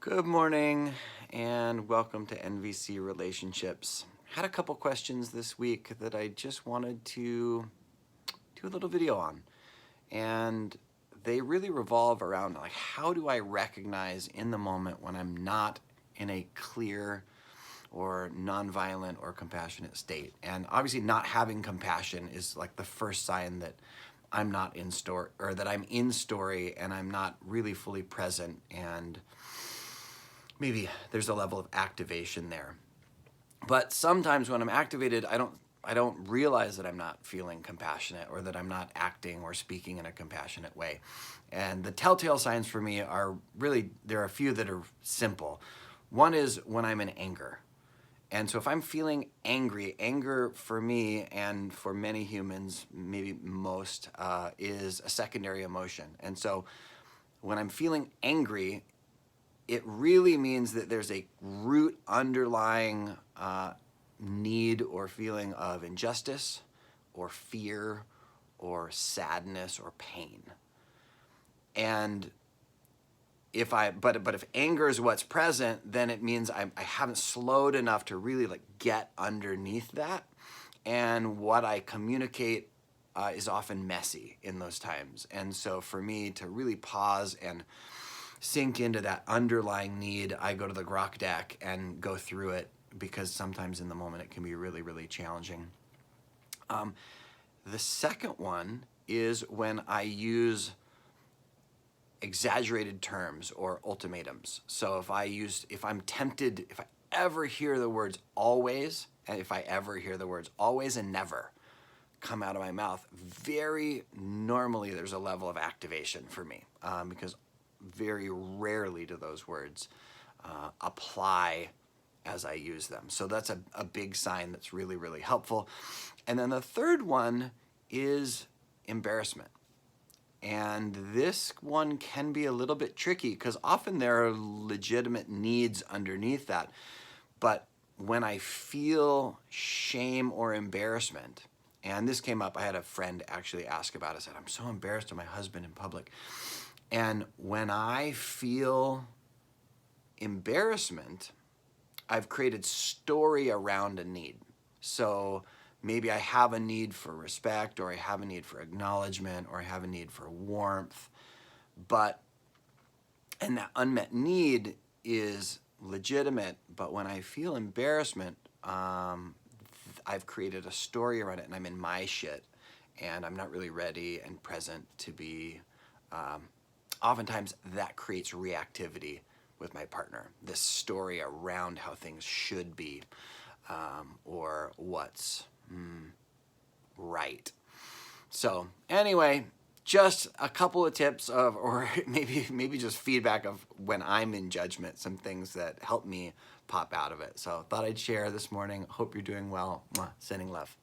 Good morning and welcome to NVC Relationships. Had a couple questions this week that I just wanted to do a little video on. And they really revolve around like, how do I recognize in the moment when I'm not in a clear or nonviolent or compassionate state? And obviously not having compassion is like the first sign that I'm not in story, or that I'm in story and I'm not really fully present, and maybe there's a level of activation there. But sometimes when I'm activated, I don't realize that I'm not feeling compassionate or that I'm not acting or speaking in a compassionate way. And the telltale signs for me are really, there are a few that are simple. One is when I'm in anger. And so if I'm feeling angry, anger for me and for many humans, maybe most, is a secondary emotion. And so when I'm feeling angry, it really means that there's a root underlying need or feeling of injustice or fear or sadness or pain. And if anger is what's present, then it means I haven't slowed enough to really like get underneath that. And what I communicate is often messy in those times. And so for me to really pause and sink into that underlying need, I go to the grok deck and go through it, because sometimes in the moment it can be really, really challenging. The second one is when I use exaggerated terms or ultimatums. So if I ever hear the words always, and if I ever hear the words always and never come out of my mouth, very normally there's a level of activation for me, because very rarely do those words apply as I use them. So that's a big sign that's really, really helpful. And then the third one is embarrassment. And this one can be a little bit tricky because often there are legitimate needs underneath that. But when I feel shame or embarrassment, and this came up, I had a friend actually ask about it. I said, I'm so embarrassed of my husband in public. And when I feel embarrassment, I've created story around a need. So maybe I have a need for respect, or I have a need for acknowledgement, or I have a need for warmth. And that unmet need is legitimate, but when I feel embarrassment, I've created a story around it, and I'm in my shit, and I'm not really ready and present to be. Oftentimes that creates reactivity with my partner, this story around how things should be, or what's right. So anyway, just a couple of tips of, or maybe just feedback of when I'm in judgment, some things that help me pop out of it. So thought I'd share this morning. Hope you're doing well. Mwah. Sending love.